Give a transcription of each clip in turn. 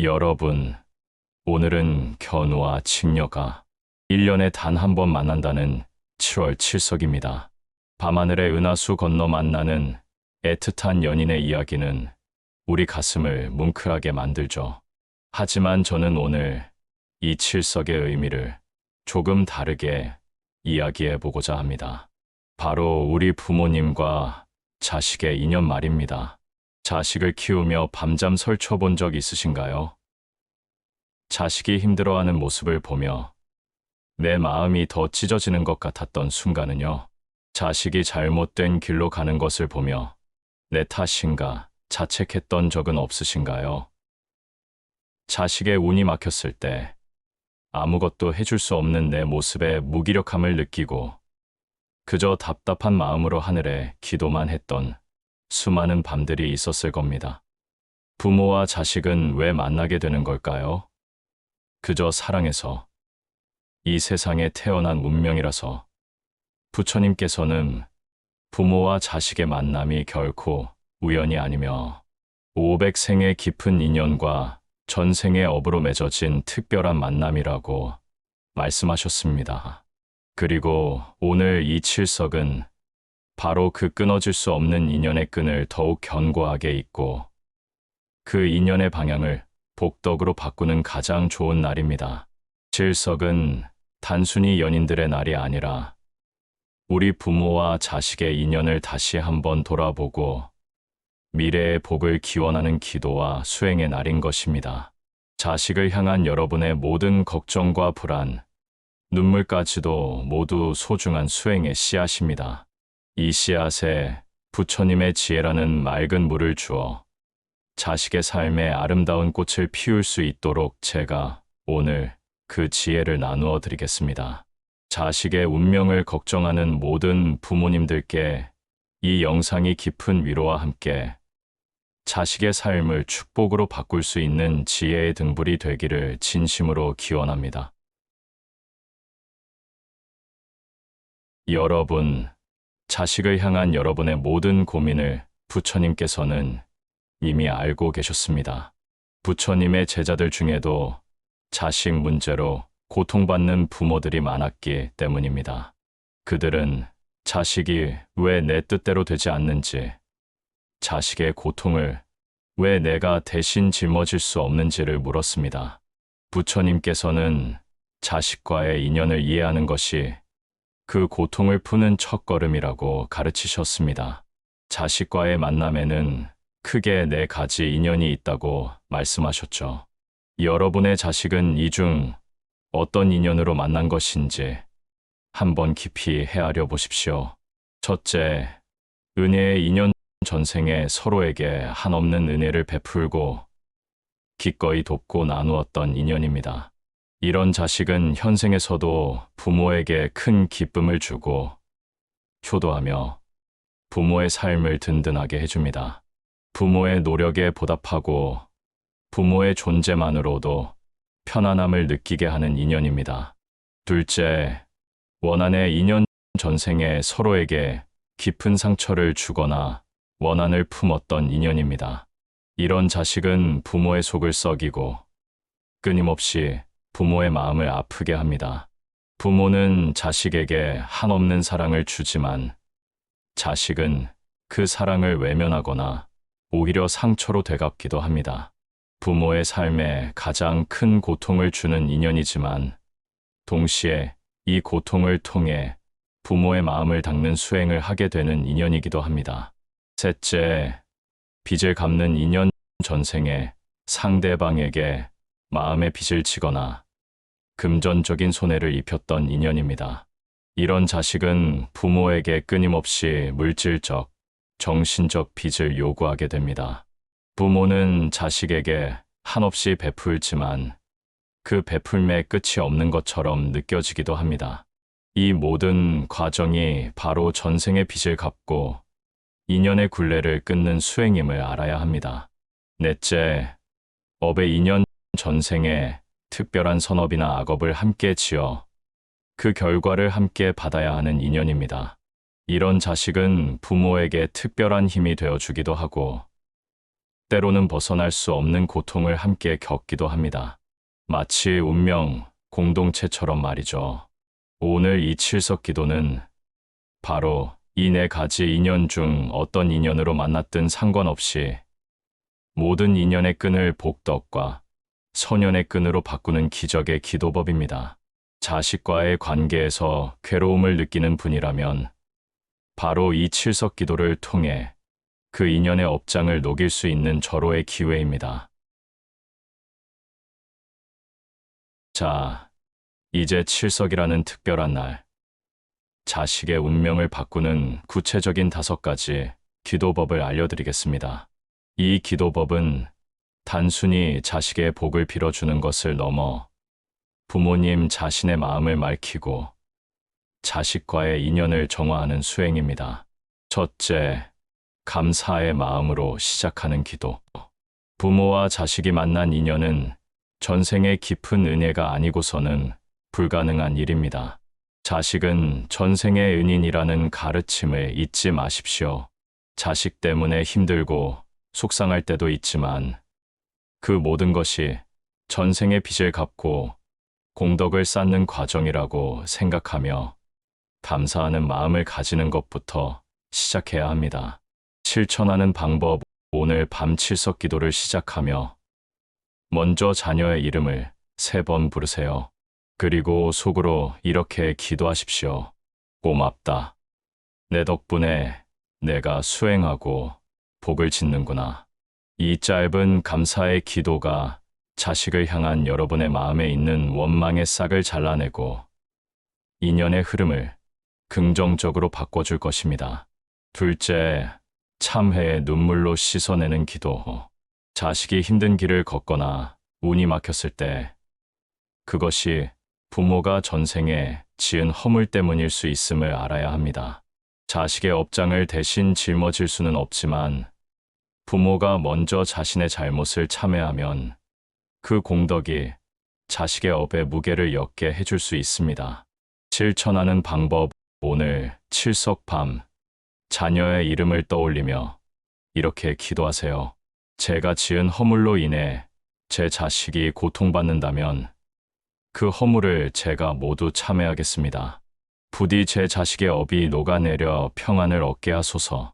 여러분, 오늘은 견우와 직녀가 1년에 단 한 번 만난다는 7월 7석입니다. 밤하늘의 은하수 건너 만나는 애틋한 연인의 이야기는 우리 가슴을 뭉클하게 만들죠. 하지만 저는 오늘 이 7석의 의미를 조금 다르게 이야기해 보고자 합니다. 바로 우리 부모님과 자식의 인연 말입니다. 자식을 키우며 밤잠 설쳐본 적 있으신가요? 자식이 힘들어하는 모습을 보며 내 마음이 더 찢어지는 것 같았던 순간은요. 자식이 잘못된 길로 가는 것을 보며 내 탓인가 자책했던 적은 없으신가요? 자식의 운이 막혔을 때 아무것도 해줄 수 없는 내 모습에 무기력함을 느끼고 그저 답답한 마음으로 하늘에 기도만 했던 수많은 밤들이 있었을 겁니다. 부모와 자식은 왜 만나게 되는 걸까요? 그저 사랑해서, 이 세상에 태어난 운명이라서. 부처님께서는 부모와 자식의 만남이 결코 우연이 아니며 500생의 깊은 인연과 전생의 업으로 맺어진 특별한 만남이라고 말씀하셨습니다. 그리고 오늘 이 칠석은 바로 그 끊어질 수 없는 인연의 끈을 더욱 견고하게 잇고 그 인연의 방향을 복덕으로 바꾸는 가장 좋은 날입니다. 칠석은 단순히 연인들의 날이 아니라 우리 부모와 자식의 인연을 다시 한번 돌아보고 미래의 복을 기원하는 기도와 수행의 날인 것입니다. 자식을 향한 여러분의 모든 걱정과 불안, 눈물까지도 모두 소중한 수행의 씨앗입니다. 이 씨앗에 부처님의 지혜라는 맑은 물을 주어 자식의 삶에 아름다운 꽃을 피울 수 있도록 제가 오늘 그 지혜를 나누어 드리겠습니다. 자식의 운명을 걱정하는 모든 부모님들께 이 영상이 깊은 위로와 함께 자식의 삶을 축복으로 바꿀 수 있는 지혜의 등불이 되기를 진심으로 기원합니다. 여러분, 자식을 향한 여러분의 모든 고민을 부처님께서는 이미 알고 계셨습니다. 부처님의 제자들 중에도 자식 문제로 고통받는 부모들이 많았기 때문입니다. 그들은 자식이 왜 내 뜻대로 되지 않는지, 자식의 고통을 왜 내가 대신 짊어질 수 없는지를 물었습니다. 부처님께서는 자식과의 인연을 이해하는 것이 그 고통을 푸는 첫걸음이라고 가르치셨습니다. 자식과의 만남에는 크게 4가지 인연이 있다고 말씀하셨죠. 여러분의 자식은 이 중 어떤 인연으로 만난 것인지 한번 깊이 헤아려 보십시오. 첫째, 은혜의 인연. 전생에 서로에게 한없는 은혜를 베풀고 기꺼이 돕고 나누었던 인연입니다. 이런 자식은 현생에서도 부모에게 큰 기쁨을 주고 효도하며 부모의 삶을 든든하게 해줍니다. 부모의 노력에 보답하고 부모의 존재만으로도 편안함을 느끼게 하는 인연입니다. 둘째, 원한의 인연. 전생에 서로에게 깊은 상처를 주거나 원한을 품었던 인연입니다. 이런 자식은 부모의 속을 썩이고 끊임없이 부모의 마음을 아프게 합니다. 부모는 자식에게 한없는 사랑을 주지만 자식은 그 사랑을 외면하거나 오히려 상처로 되갚기도 합니다. 부모의 삶에 가장 큰 고통을 주는 인연이지만 동시에 이 고통을 통해 부모의 마음을 닦는 수행을 하게 되는 인연이기도 합니다. 셋째, 빚을 갚는 인연. 전생에 상대방에게 마음의 빚을 지거나 금전적인 손해를 입혔던 인연입니다. 이런 자식은 부모에게 끊임없이 물질적, 정신적 빚을 요구하게 됩니다. 부모는 자식에게 한없이 베풀지만 그 베풀매 끝이 없는 것처럼 느껴지기도 합니다. 이 모든 과정이 바로 전생의 빚을 갚고 인연의 굴레를 끊는 수행임을 알아야 합니다. 넷째, 업의 인연. 전생에 특별한 선업이나 악업을 함께 지어 그 결과를 함께 받아야 하는 인연입니다. 이런 자식은 부모에게 특별한 힘이 되어주기도 하고 때로는 벗어날 수 없는 고통을 함께 겪기도 합니다. 마치 운명 공동체처럼 말이죠. 오늘 이 칠석 기도는 바로 이 네 가지 인연 중 어떤 인연으로 만났든 상관없이 모든 인연의 끈을 복덕과 선연의 끈으로 바꾸는 기적의 기도법입니다. 자식과의 관계에서 괴로움을 느끼는 분이라면 바로 이 칠석 기도를 통해 그 인연의 업장을 녹일 수 있는 절호의 기회입니다. 자, 이제 칠석이라는 특별한 날, 자식의 운명을 바꾸는 구체적인 5가지 기도법을 알려드리겠습니다. 이 기도법은 단순히 자식의 복을 빌어주는 것을 넘어 부모님 자신의 마음을 맑히고 자식과의 인연을 정화하는 수행입니다. 첫째, 감사의 마음으로 시작하는 기도. 부모와 자식이 만난 인연은 전생의 깊은 은혜가 아니고서는 불가능한 일입니다. 자식은 전생의 은인이라는 가르침을 잊지 마십시오. 자식 때문에 힘들고 속상할 때도 있지만 그 모든 것이 전생의 빚을 갚고 공덕을 쌓는 과정이라고 생각하며 감사하는 마음을 가지는 것부터 시작해야 합니다. 실천하는 방법. 오늘 밤 칠석 기도를 시작하며 먼저 자녀의 이름을 3번 부르세요. 그리고 속으로 이렇게 기도하십시오. 고맙다. 내 덕분에 내가 수행하고 복을 짓는구나. 이 짧은 감사의 기도가 자식을 향한 여러분의 마음에 있는 원망의 싹을 잘라내고 인연의 흐름을 긍정적으로 바꿔줄 것입니다. 둘째, 참회의 눈물로 씻어내는 기도. 자식이 힘든 길을 걷거나 운이 막혔을 때 그것이 부모가 전생에 지은 허물 때문일 수 있음을 알아야 합니다. 자식의 업장을 대신 짊어질 수는 없지만 부모가 먼저 자신의 잘못을 참회하면 그 공덕이 자식의 업의 무게를 옅게 해줄 수 있습니다. 실천하는 방법. 오늘 칠석 밤 자녀의 이름을 떠올리며 이렇게 기도하세요. 제가 지은 허물로 인해 제 자식이 고통받는다면 그 허물을 제가 모두 참회하겠습니다. 부디 제 자식의 업이 녹아내려 평안을 얻게 하소서.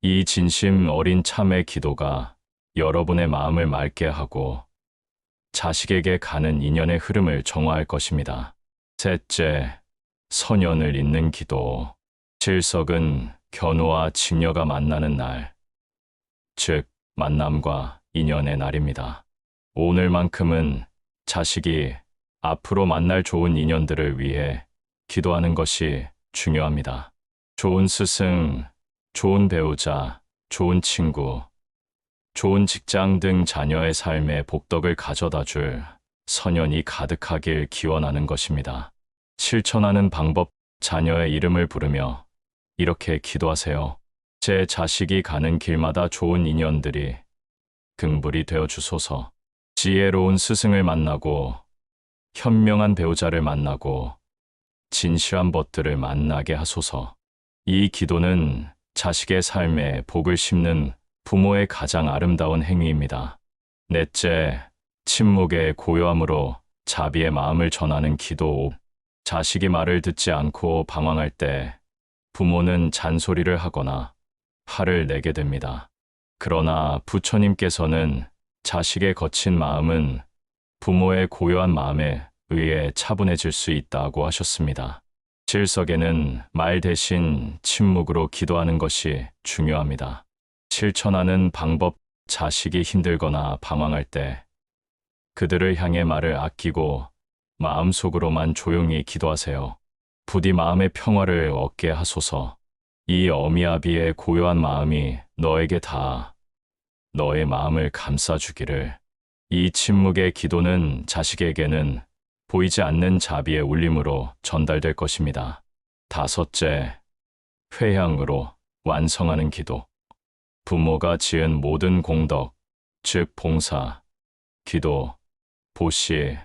이 진심 어린 참회 기도가 여러분의 마음을 맑게 하고 자식에게 가는 인연의 흐름을 정화할 것입니다. 셋째, 선연을 잇는 기도. 칠석은 견우와 직녀가 만나는 날, 즉 만남과 인연의 날입니다. 오늘만큼은 자식이 앞으로 만날 좋은 인연들을 위해 기도하는 것이 중요합니다. 좋은 스승, 좋은 배우자, 좋은 친구, 좋은 직장 등 자녀의 삶에 복덕을 가져다 줄 선연이 가득하길 기원하는 것입니다. 실천하는 방법. 자녀의 이름을 부르며 이렇게 기도하세요. 제 자식이 가는 길마다 좋은 인연들이 긍불이 되어 주소서. 지혜로운 스승을 만나고 현명한 배우자를 만나고 진실한 벗들을 만나게 하소서. 이 기도는 자식의 삶에 복을 심는 부모의 가장 아름다운 행위입니다. 넷째, 침묵의 고요함으로 자비의 마음을 전하는 기도. 자식이 말을 듣지 않고 방황할 때 부모는 잔소리를 하거나 화를 내게 됩니다. 그러나 부처님께서는 자식의 거친 마음은 부모의 고요한 마음에 의해 차분해질 수 있다고 하셨습니다. 칠석에는 말 대신 침묵으로 기도하는 것이 중요합니다. 실천하는 방법. 자식이 힘들거나 방황할 때 그들을 향해 말을 아끼고 마음속으로만 조용히 기도하세요. 부디 마음의 평화를 얻게 하소서. 이 어미아비의 고요한 마음이 너에게 닿아 너의 마음을 감싸주기를. 이 침묵의 기도는 자식에게는 보이지 않는 자비의 울림으로 전달될 것입니다. 다섯째, 회향으로 완성하는 기도. 부모가 지은 모든 공덕, 즉 봉사, 기도, 보시,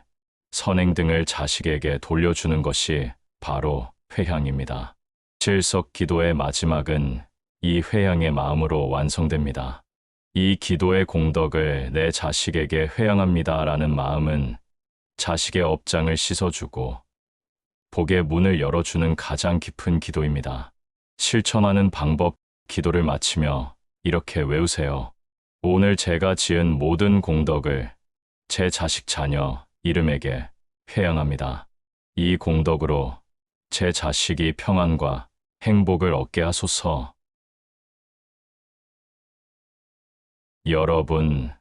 선행 등을 자식에게 돌려주는 것이 바로 회향입니다. 칠석 기도의 마지막은 이 회향의 마음으로 완성됩니다. 이 기도의 공덕을 내 자식에게 회양합니다라는 마음은 자식의 업장을 씻어주고 복의 문을 열어주는 가장 깊은 기도입니다. 실천하는 방법, 기도를 마치며 이렇게 외우세요. 오늘 제가 지은 모든 공덕을 제 자식 자녀 이름에게 회양합니다. 이 공덕으로 제 자식이 평안과 행복을 얻게 하소서. 여러분,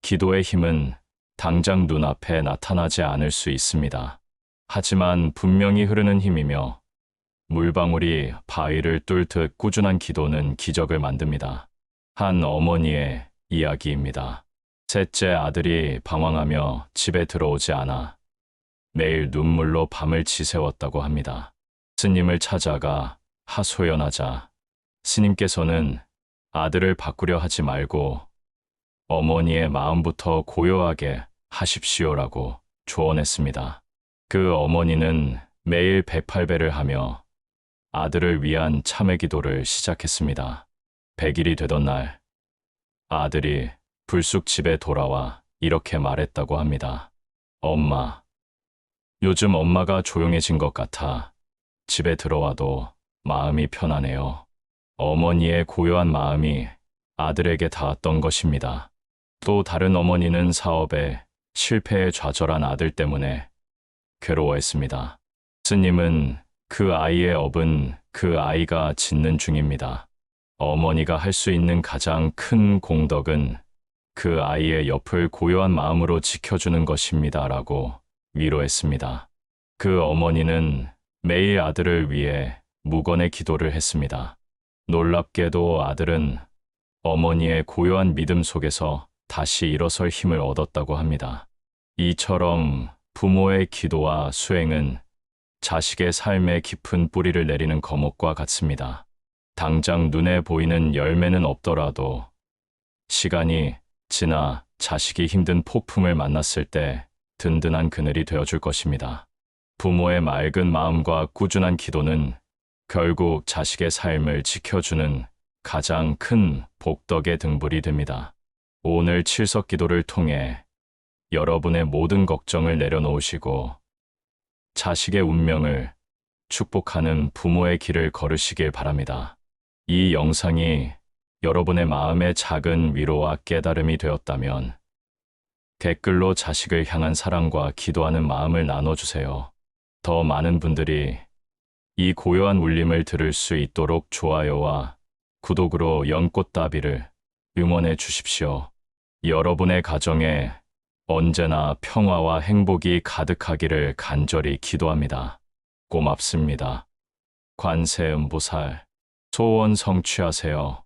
기도의 힘은 당장 눈앞에 나타나지 않을 수 있습니다. 하지만 분명히 흐르는 힘이며 물방울이 바위를 뚫듯 꾸준한 기도는 기적을 만듭니다. 한 어머니의 이야기입니다. 셋째 아들이 방황하며 집에 들어오지 않아 매일 눈물로 밤을 지새웠다고 합니다. 스님을 찾아가 하소연하자 스님께서는 아들을 바꾸려 하지 말고 어머니의 마음부터 고요하게 하십시오라고 조언했습니다. 그 어머니는 매일 108배를 하며 아들을 위한 참회 기도를 시작했습니다. 100일이 되던 날 아들이 불쑥 집에 돌아와 이렇게 말했다고 합니다. 엄마, 요즘 엄마가 조용해진 것 같아 집에 들어와도 마음이 편하네요. 어머니의 고요한 마음이 아들에게 닿았던 것입니다. 또 다른 어머니는 사업에 실패에 좌절한 아들 때문에 괴로워했습니다. 스님은 그 아이의 업은 그 아이가 짓는 중입니다. 어머니가 할 수 있는 가장 큰 공덕은 그 아이의 옆을 고요한 마음으로 지켜주는 것입니다. 라고 위로했습니다. 그 어머니는 매일 아들을 위해 무건의 기도를 했습니다. 놀랍게도 아들은 어머니의 고요한 믿음 속에서 다시 일어설 힘을 얻었다고 합니다. 이처럼 부모의 기도와 수행은 자식의 삶에 깊은 뿌리를 내리는 거목과 같습니다. 당장 눈에 보이는 열매는 없더라도 시간이 지나 자식이 힘든 폭풍을 만났을 때 든든한 그늘이 되어줄 것입니다. 부모의 맑은 마음과 꾸준한 기도는 결국 자식의 삶을 지켜주는 가장 큰 복덕의 등불이 됩니다. 오늘 칠석 기도를 통해 여러분의 모든 걱정을 내려놓으시고 자식의 운명을 축복하는 부모의 길을 걸으시길 바랍니다. 이 영상이 여러분의 마음에 작은 위로와 깨달음이 되었다면 댓글로 자식을 향한 사랑과 기도하는 마음을 나눠주세요. 더 많은 분들이 이 고요한 울림을 들을 수 있도록 좋아요와 구독으로 연꽃다비를 응원해 주십시오. 여러분의 가정에 언제나 평화와 행복이 가득하기를 간절히 기도합니다. 고맙습니다. 관세음보살, 소원 성취하세요.